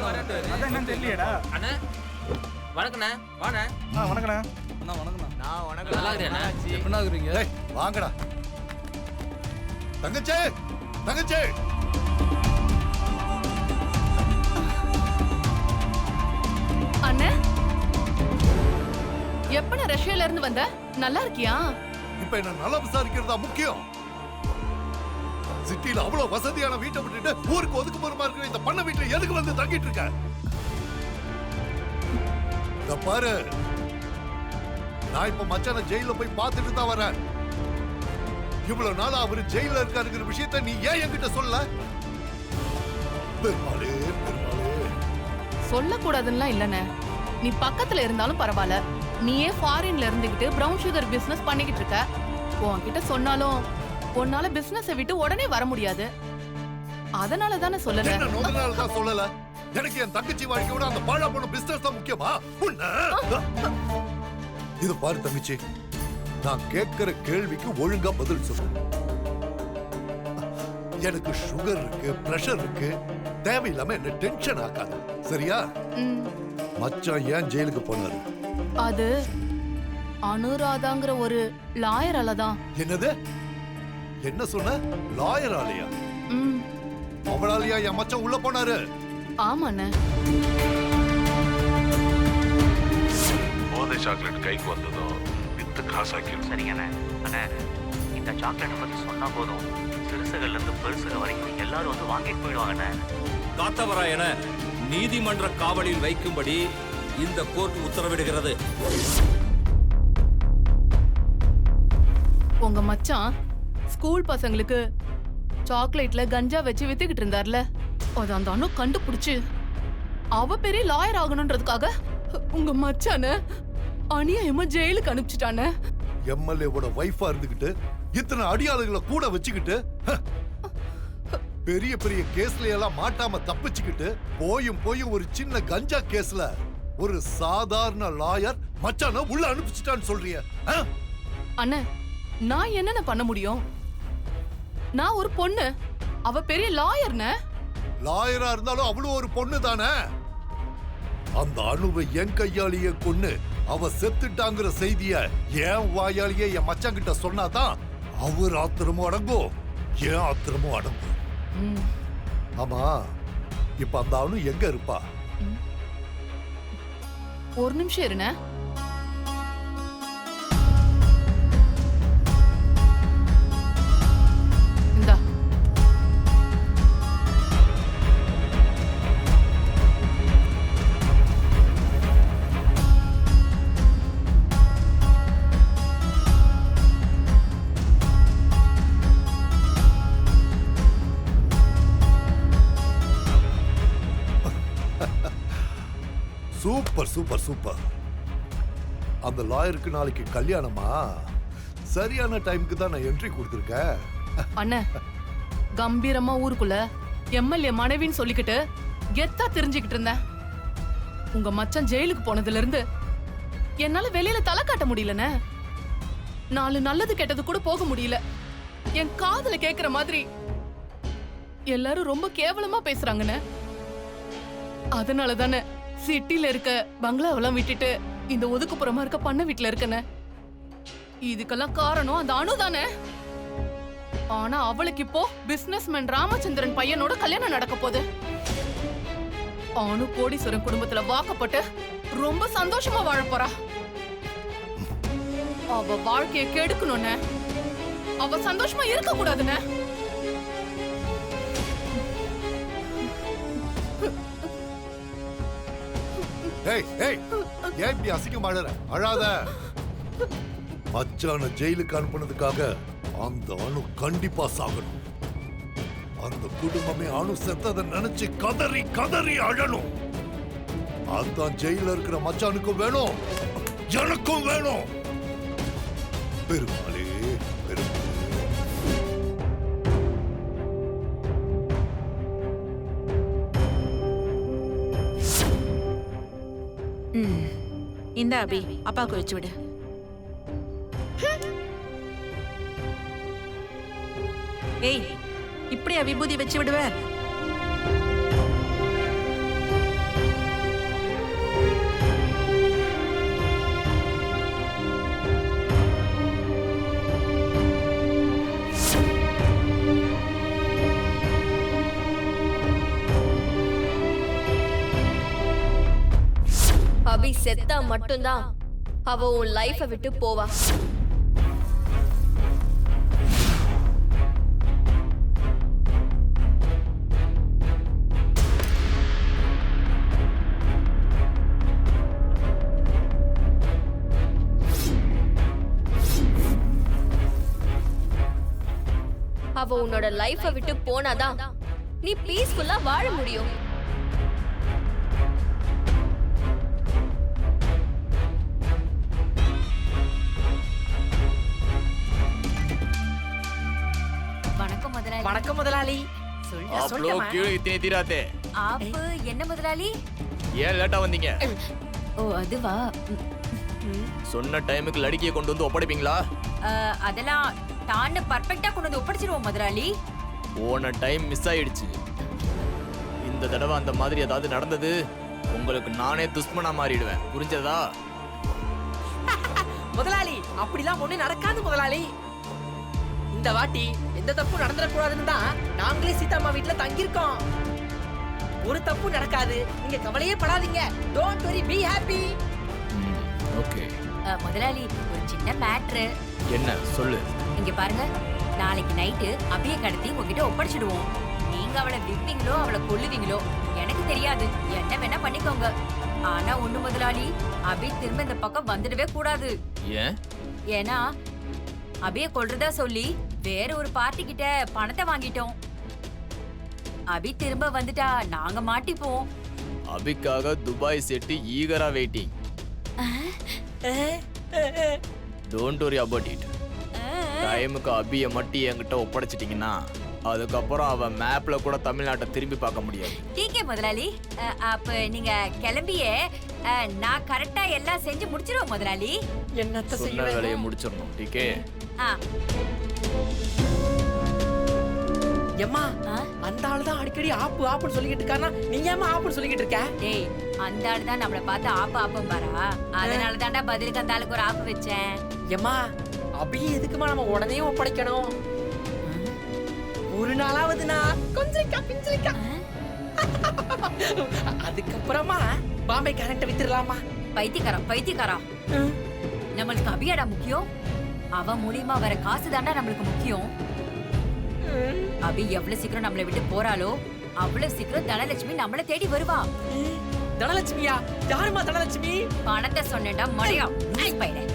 அதான் என்னன்னு தெரியலடா. அண்ணா வணக்கண்ணா. வாண்ணா. வணக்கண்ணா. அண்ணா வணக்கண்ணா. நான் வணக்கம். நல்லா இருக்கேண்ணா. எப்படிண்ணா இருக்கிறீங்க? டேய் வாங்கடா. தங்கச்சி தங்கச்சி அண்ணே, எப்ப ரஷ்யால இருந்து வந்த? நல்லா இருக்கியா? இப்ப என்ன நல்லா விசாரிக்கிறதா முக்கியம்? சிட்டில அவ்வளவு வசதியான வீட்டை விட்டுட்டு ஊருக்கு ஒதுக்குப்புறமா இருக்கிற இந்த பண்ண வீட்டுல எதுக்கு வந்து தங்கிட்டு இருக்க? இத பாரு, நான் இப்ப மச்சான ஜெயில போய் பார்த்துட்டு தான் வரேன். இவ்வளவு நாளா அவரு ஜெயில இருக்காருங்கிற விஷயத்த நீ ஏன் என்கிட்ட சொல்ல? பெருமாளே பெருமாளே. சொல்லக்கூடாதுன்னா இல்லண்ணே, நீ பக்கத்துல இருந்தாலும் பரவாயில்ல. நீயே ஃபாரின்ல இருந்துகிட்டு பிரவுன் சுகர் பிசினஸ் பண்ணிக்கிட்டு இருக்க. உன்கிட்ட சொன்னாலும் உன்னால பிசினஸ் விட்டு உடனே வர முடியாது. அதனால தானே சொல்லல. என்ன நோதனால தான் சொல்லல? எனக்கு என் தங்கச்சி வாழ்க்கையோட அந்த பாழா போன பிசினஸ் தான் முக்கியமா? இது பாரு தங்கச்சி, நான் கேட்கிற கேள்விக்கு ஒழுங்கா பதில் சொல்லு. எனக்கு சுகர் இருக்கு, பிரஷர் இருக்கு, தேவையில்லாம என்ன டென்ஷன் ஆக்காது, சரியா? மச்சான் ஏன் ஜெயிலுக்கு போனாரு? அது அனுராதாங்கிற ஒரு லாயரால தான். என்னது? என்ன சொன்ன? லாயராலயா? அவளாலயா என் மச்சான் உள்ள போனாரு? ஆமாண்ணே. போதை சாக்லேட் கைக்கு வந்ததும் வித்து காசாக்கி. சரிங்கண்ணே. அண்ணே, இந்த சாக்லேட்டை பத்தி சொன்னா போதும், சிறுசுகள்ல இருந்து பெருசுக வரைக்கும் எல்லாரும் வந்து வாங்கிட்டு போயிடுவாங்கண்ணே. காத்தவராயன நீதிமன்ற காவலில் வைக்கும்படி இந்த கோர்ட் உத்தரவிடுகிறது. உங்க மச்சான் ஸ்கூல் பசங்களுக்கு சாக்லேட்ல கஞ்சா வச்சு வித்துக்கிட்டு இருந்தார்ல, அது அந்த அண்ணு கண்டுபிடிச்சு அவ பெரிய லாயர் ஆகணும்ன்றதுக்காக உங்க மச்சான அநியாயமா ஜெயிலுக்கு அனுப்பிச்சிட்டானே. எம்எல்ஏவோட வைஃபா இருந்துகிட்டு இத்தனை அடியாளுகளை கூட வச்சுக்கிட்டு பெரிய பெரிய கேஸ்ல எல்லாம் மாட்டாம தப்பிச்சுக்கிட்டு போயும் ஒரு சின்ன கஞ்சா கேஸ்ல ஒரு சாதாரண லாயர் மச்சான உள்ள அனுப்பிச்சிட்டான்னு சொல்றிய? அண்ணே, நான் என்னென்ன பண்ண முடியும்? நான் ஒரு பொண்ணு, அவ பெரிய லாயர்னே. லாயரா இருந்தாலும் அவளும் ஒரு பொண்ணு தானே. அந்த அணுவை என் கையாலேயே கொன்னு அவ செத்துட்டாங்கிற செய்திய என் வாயாலேயே என் மச்சான் கிட்ட சொன்னாதான் அவர் ஆத்திரமும் அடங்கும், ஏன் ஆத்திரமும் அடங்கும். ஆமா, இப்ப அந்த அணு எங்க இருப்பா? ஒரு நிமிஷம் இருண்ணே. இந்தா. Super super super. அந்த லாயருக்கு நாளைக்கு கல்யாணமா? சரியான டைமுக்கு தான் நான் என்ட்ரி கொடுத்திருக்கேன். அண்ணே, கம்பீரமா ஊருக்குள்ள எம்எல்ஏ மனைவின்னு சொல்லிக்கிட்டு கெத்தா தெரிஞ்சுக்கிட்டு இருந்தேன். உங்க மச்சான் ஜெயிலுக்கு போனதுல இருந்து என்னால வெளியில தலை காட்ட முடியலண்ணே. நாலு நல்லது கெட்டது கூட போக முடியல. என் காதுல கேக்குற மாதிரி எல்லாரும் ரொம்ப கேவலமா பேசுறாங்கண்ணே. அதனால தானே சிட்டில இருக்க பங்களாவெல்லாம் விட்டுட்டு இந்த ஒதுக்குப்புறமா இருக்க பண்ண வீட்டுல இருக்கனே. இதுக்கெல்லாம் காரணம் அந்த அணு தானே. ஆனா அவளுக்கு இப்போ பிசினஸ்மேன் ராமச்சந்திரன் பையனோட கல்யாணம் நடக்க போகுது. அணு கோடீஸ்வரன் குடும்பத்துல வாக்கப்பட்டு ரொம்ப சந்தோஷமா வாழ போறா. அவ வாழ்க்கைய கெடுக்கணும்னு, அவ சந்தோஷமா இருக்க கூடாதுன்னு. ஏன் இப்படி அசிங்கமா அழாத? மச்சான ஜெயிலுக்கு அனுப்புனதுக்காக அந்த அணு கண்டிப்பா சாகணும். அந்த குடும்பமே அணு செத்ததை நினைச்சு கதறி கதறி அழணும். அதான் ஜெயில இருக்கிற மச்சானுக்கும் வேணும், எனக்கும் வேணும். பெருமாளே பெருமாளே. இந்த அபி அப்பாவுக்கு வச்சு விடு. ஏய், இப்படியா விபூதி வச்சு விடுவ? அபி செத்தா மட்டும்தான் அவ உன் லைஃப விட்டு போவா. அவ உன்னோட லைஃப விட்டு போனாதான் நீ பீஸ்ஃபுல்லா வாழ முடியும். வணக்கம் முதலாளி. வணக்கம் முதலாளி. கீழே இத்தனை தீராத்தே. ஆப்பு என்ன முதலாளி? ஏன் லேட்டா வந்தீங்க? ஓ அதுவா? சொன்ன டைமுக்கு லடிக்கையை கொண்டு வந்து ஒப்படைப்பீங்களா? அதெல்லாம் தான பர்ஃபெக்ட்டா கொண்டு வந்து ஒப்படைச்சிருவோம் முதலாளி. போன டைம் மிஸ் ஆயிடுச்சு. இந்த தடவை அந்த மாதிரி ஏதாவது நடந்தது உங்களுக்கு நானே துஷ்மனா மாறிடுவேன். புரிஞ்சதா? முதலாளி அப்படிலாம் ஒண்ணு நடக்காது முதலாளி. இந்த வாட்டி எந்த தப்பு நடந்துடக்கூடாதுன்னு தான் நாங்களே சீதாம்மா வீட்டுல தங்கியிருக்கோம். ஒரு தப்பு நடக்காது, நீங்க கவலையே படாதீங்க. Don't worry, be happy. Okay. முதலாளி ஒரு சின்ன மேட்ரு. என்ன சொல்லு. இங்க பாருங்க, நாளைக்கு நைட்டு அபிய கடத்தி உங்ககிட்ட ஒப்படைச்சிடுவோம். நீங்க அவளை விப்பீங்களோ அவளை கொல்லுவீங்களோ எனக்கு தெரியாது, என்ன வேணா பண்ணிக்கோங்க. ஆனா ஒண்ணு முதலாளி, அபி திரும்ப இந்த பக்கம் வந்துடவே கூடாது. ஏன்? ஏன்னா அபிய கொல்றதா சொல்லி வேற ஒரு பார்ட்டி கிட்ட பணத்தை வாங்கிட்டோம். அபி திரும்ப வந்துட்டா நாங்க மாட்டிப்போம். அபிக்காக துபாய் செட்டு ஈகரா waiting. Don't worry about it. டைமுக்கு அபிய மட்டும் என்கிட்ட ஒப்படைச்சிட்டீங்கன்னா அதுக்கப்புறம் அவன் மேப்ல கூட தமிழ்நாட்டை திரும்பி பார்க்க முடியாது. டீக்கே முதலாளி, அப்ப நீங்க கிளம்பியே நான் கரெக்டா எல்லாம் செஞ்சு முடிச்சிருவோம் முதலாளி. என்னத்த சொன்ன வேலையை முடிச்சிடணும். டீக்கே. எம்மா அந்த ஆளு தான் அடிக்கடி ஆப்பு ஆப்புன்னு சொல்லிக்கிட்டு இருக்கானா, நீ ஏமா ஆப்புன்னு சொல்லிக்கிட்டு இருக்க? டேய், அந்த ஆளு தான் நம்மள பார்த்து ஆப்பு ஆப்பம் பாரா, அதனால தான்டா பதிலுக்கு அந்த ஆளுக்கு ஒரு ஆப்பு வச்சேன். எம்மா அபியே எதுக்குமா நம்ம உடனே ஒப்படைக்கணும்? ஒரு நாளாவது நான் கொஞ்சம் பிஞ்சிருக்கா, அதுக்கப்புறமா பாம்பே கரண்ட் வித்துடலாமா? பைத்தியக்காரா, நம்மளுக்கு அபியாடா முக்கியம். அவ மூலியமா வர காசு தாண்டா நம்மளுக்கு முக்கியம். அபி எவ்வளவு சீக்கிரம் நம்மளை விட்டு போறாளோ அவ்வளவு சீக்கிரம் தனலட்சுமி நம்மள தேடி வருவா. தனலட்சுமியா? யாருமா தனலட்சுமி? பணத்தை சொன்னேன்டா மடையா பையன்.